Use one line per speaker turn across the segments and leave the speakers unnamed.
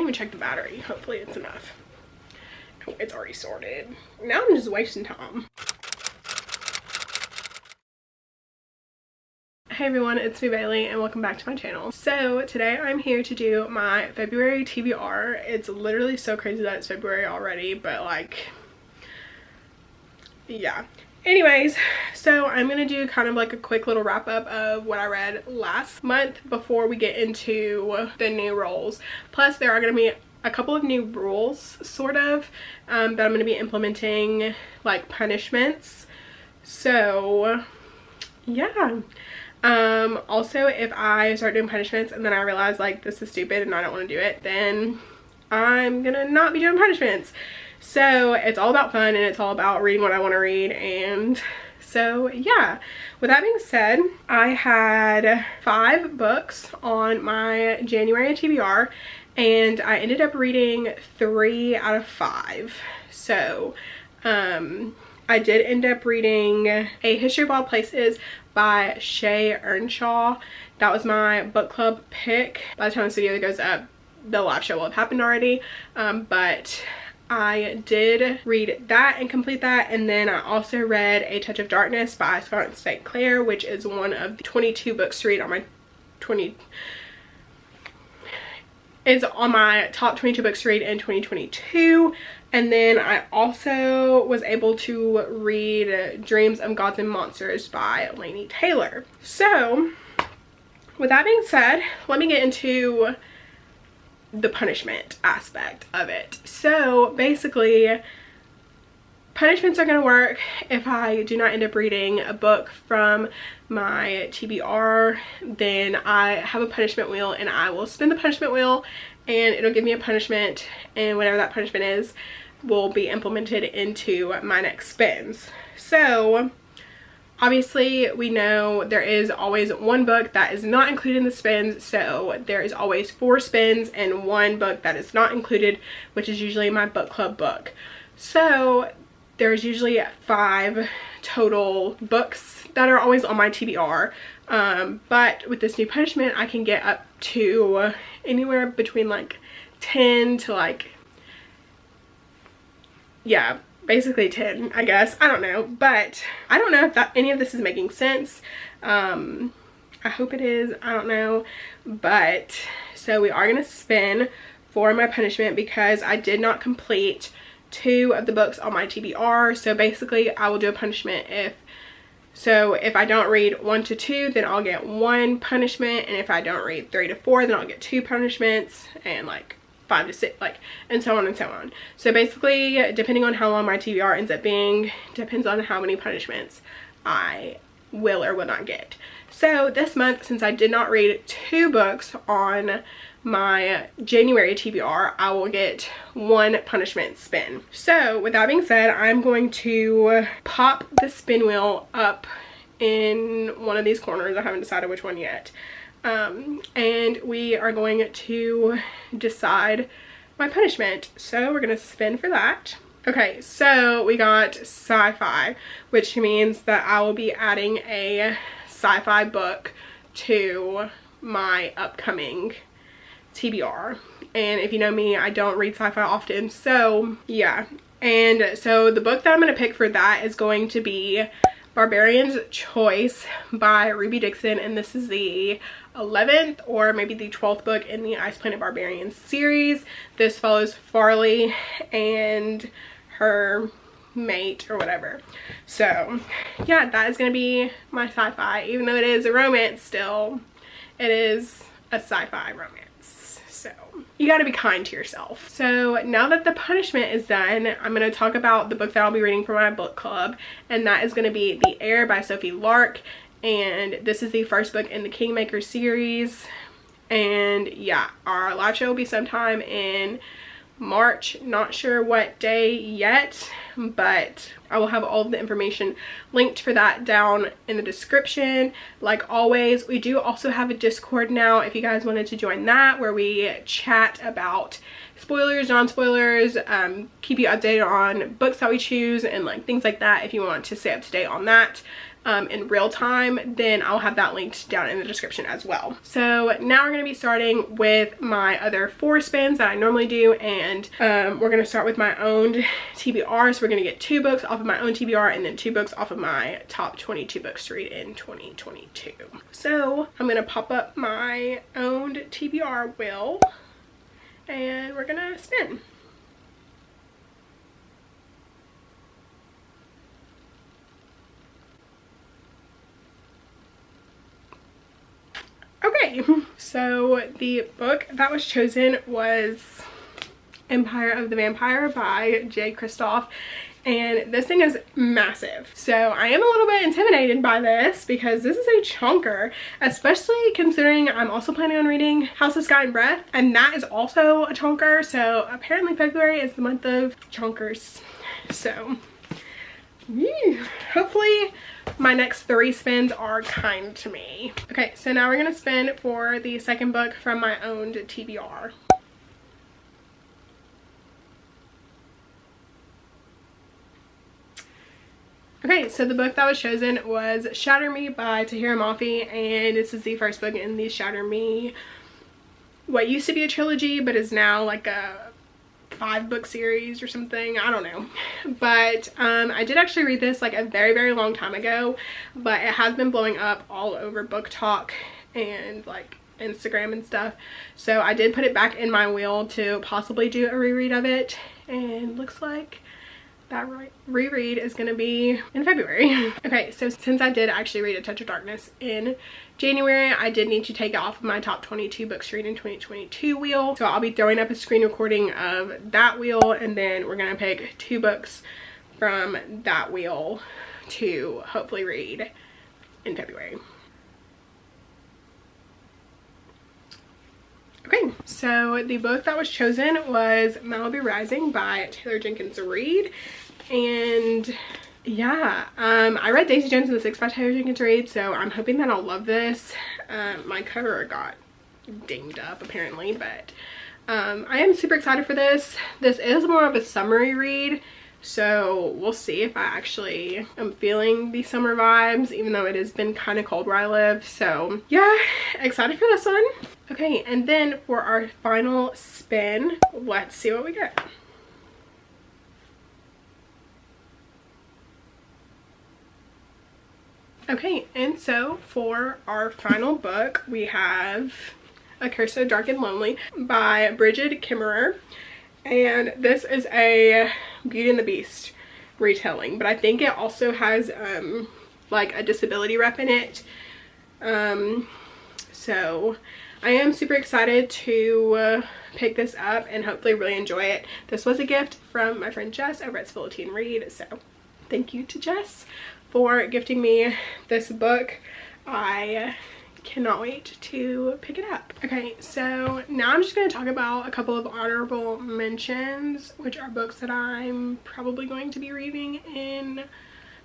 even check the battery. Hopefully it's enough. Oh, it's already sorted. Now I'm just wasting time. Hey everyone, it's me Bailey and welcome back to my channel. So today I'm here to do my February TBR. It's literally so crazy that it's February already, but like, yeah. Anyways, so I'm gonna do kind of like a quick little wrap up of what I read last month before we get into the new rules. Plus there are gonna be a couple of new rules sort of that I'm gonna be implementing, like punishments. So yeah. Also if I start doing punishments and then I realize like this is stupid and I don't want to do it, then I'm gonna not be doing punishments. So it's all about fun and it's all about reading what I want to read. And so yeah, with that being said, I had 5 books on my January TBR and I ended up reading 3 out of 5. So I did end up reading A History of Wild Places by Shay Earnshaw. That was my book club pick. By the time this video goes up, the live show will have happened already. But I did read that and complete that. And then I also read A Touch of Darkness by Scott St. Clair, which is one of the 22 books to read on my it's on my top 22 books to read in 2022. And then I also was able to read Dreams of Gods and Monsters by Laini Taylor. So with that being said, let me get into the punishment aspect of it. So basically, punishments are going to work if I do not end up reading a book from my TBR. Then I have a punishment wheel and I will spin the punishment wheel and it'll give me a punishment, and whatever that punishment is will be implemented into my next spins. So obviously we know there is always one book that is not included in the spins, so there is always 4 spins and 1 book that is not included, which is usually my book club book. So there's usually 5 total books that are always on my TBR, but with this new punishment I can get up to anywhere between like 10 to like, yeah, basically 10, I guess. I don't know, but I don't know if any of this is making sense. I hope it is. I don't know, but so we are gonna spin for my punishment because I did not complete 2 of the books on my TBR. So basically I will do a punishment if I don't read 1 to 2, then I'll get 1 punishment, and if I don't read 3 to 4, then I'll get 2 punishments, and like 5 to 6, like, and so on and so on. So basically, depending on how long my TBR ends up being, depends on how many punishments I will or will not get. So this month, since I did not read 2 books on my January TBR, I will get 1 punishment spin. So with that being said, I'm going to pop the spin wheel up in one of these corners. I haven't decided which one yet. And we are going to decide my punishment. So we're going to spin for that. Okay, so we got sci-fi, which means that I will be adding a sci-fi book to my upcoming TBR. And if you know me, I don't read sci-fi often, so yeah. And so the book that I'm going to pick for that is going to be Barbarian's Choice by Ruby Dixon, and this is the 11th or maybe the 12th book in the Ice Planet Barbarian series. This follows Farley and her mate or whatever. So yeah, that is going to be my sci-fi. Even though it is a romance, still it is a sci-fi romance. So you got to be kind to yourself. So now that the punishment is done, I'm going to talk about the book that I'll be reading for my book club, and that is going to be The Heir by Sophie Lark. And this is the first book in the Kingmaker series. And yeah, our live show will be sometime in March. Not sure what day yet, but I will have all of the information linked for that down in the description. Like always, we do also have a Discord now if you guys wanted to join that, where we chat about spoilers, non-spoilers, keep you updated on books that we choose and like things like that if you want to stay up to date on that. in real time, then I'll have that linked down in the description as well. So now we're going to be starting with my other 4 spins that I normally do, and we're going to start with my own TBR. So we're going to get 2 books off of my own TBR and then 2 books off of my top 22 books to read in 2022. So I'm going to pop up my own TBR wheel and we're going to spin. Okay, so the book that was chosen was Empire of the Vampire by J. Kristoff, and this thing is massive. So I am a little bit intimidated by this because this is a chonker, especially considering I'm also planning on reading House of Sky and Breath, and that is also a chonker. So apparently February is the month of chonkers. So hopefully my next 3 spins are kind to me. Okay, so now we're gonna spin for the second book from my own TBR. Okay, so the book that was chosen was Shatter Me by Tahereh Mafi, and this is the first book in the Shatter Me, what used to be a trilogy but is now like a 5-book series or something. I don't know, but I did actually read this like a very long time ago, but it has been blowing up all over Book Talk and like Instagram and stuff, so I did put it back in my wheel to possibly do a reread of it, and looks like that reread is gonna be in February. Okay, so since I did actually read A Touch of Darkness in January, I did need to take it off of my top 22 books to read in 2022 wheel. So I'll be throwing up a screen recording of that wheel, and then we're gonna pick 2 books from that wheel to hopefully read in February. Okay, so the book that was chosen was Malibu Rising by Taylor Jenkins Reid, and yeah, I read Daisy Jones and the Six by Taylor Jenkins Reid, so I'm hoping that I'll love this. My cover got dinged up apparently, but I am super excited for this. This is more of a summery read, so we'll see if I actually am feeling the summer vibes, even though it has been kind of cold where I live. So yeah, excited for this one. Okay, and then for our final spin, let's see what we get. Okay, and so for our final book, we have A Curse So Dark and Lonely by Bridget Kimmerer. And this is a Beauty and the Beast retelling, but I think it also has like a disability rep in it. So I am super excited to pick this up and hopefully really enjoy it. This was a gift from my friend Jess over at Spilliteen Read, so thank you to Jess for gifting me this book. I cannot wait to pick it up. Okay, so now I'm just going to talk about a couple of honorable mentions, which are books that I'm probably going to be reading in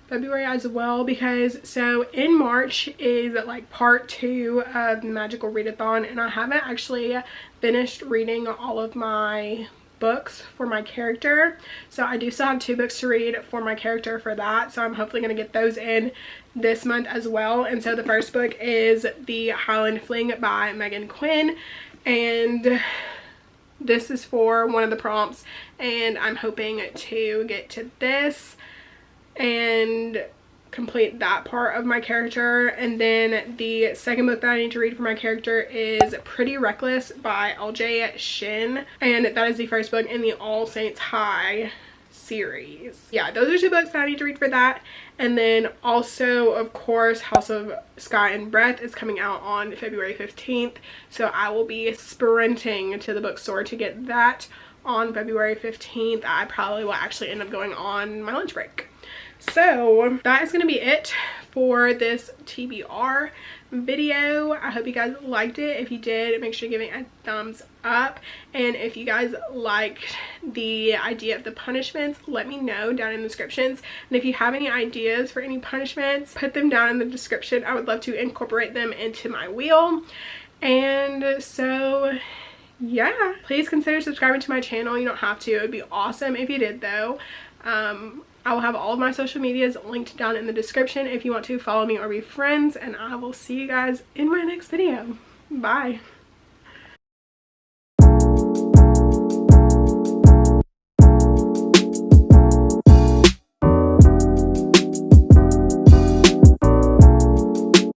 February as well, because so in March is like part 2 of the Magical Readathon, and I haven't actually finished reading all of my books for my character, so I do still have 2 books to read for my character for that, so I'm hopefully going to get those in this month as well. And so the first book is The Highland Fling by Megan Quinn, and this is for one of the prompts, and I'm hoping to get to this and complete that part of my character. And then the second book that I need to read for my character is Pretty Reckless by LJ Shin, and that is the first book in the All Saints High series. Yeah, those are 2 books that I need to read for that. And then also, of course, House of Sky and Breath is coming out on February 15th, so I will be sprinting to the bookstore to get that on February 15th. I probably will actually end up going on my lunch break. So that is going to be it for this TBR video. I hope you guys liked it. If you did, make sure to give it a thumbs up, and if you guys liked the idea of the punishments, let me know down in the descriptions. And if you have any ideas for any punishments, put them down in the description. I would love to incorporate them into my wheel. And so yeah, please consider subscribing to my channel. You don't have to. It would be awesome if you did though. I will have all of my social medias linked down in the description if you want to follow me or be friends, and I will see you guys in my next video. Bye.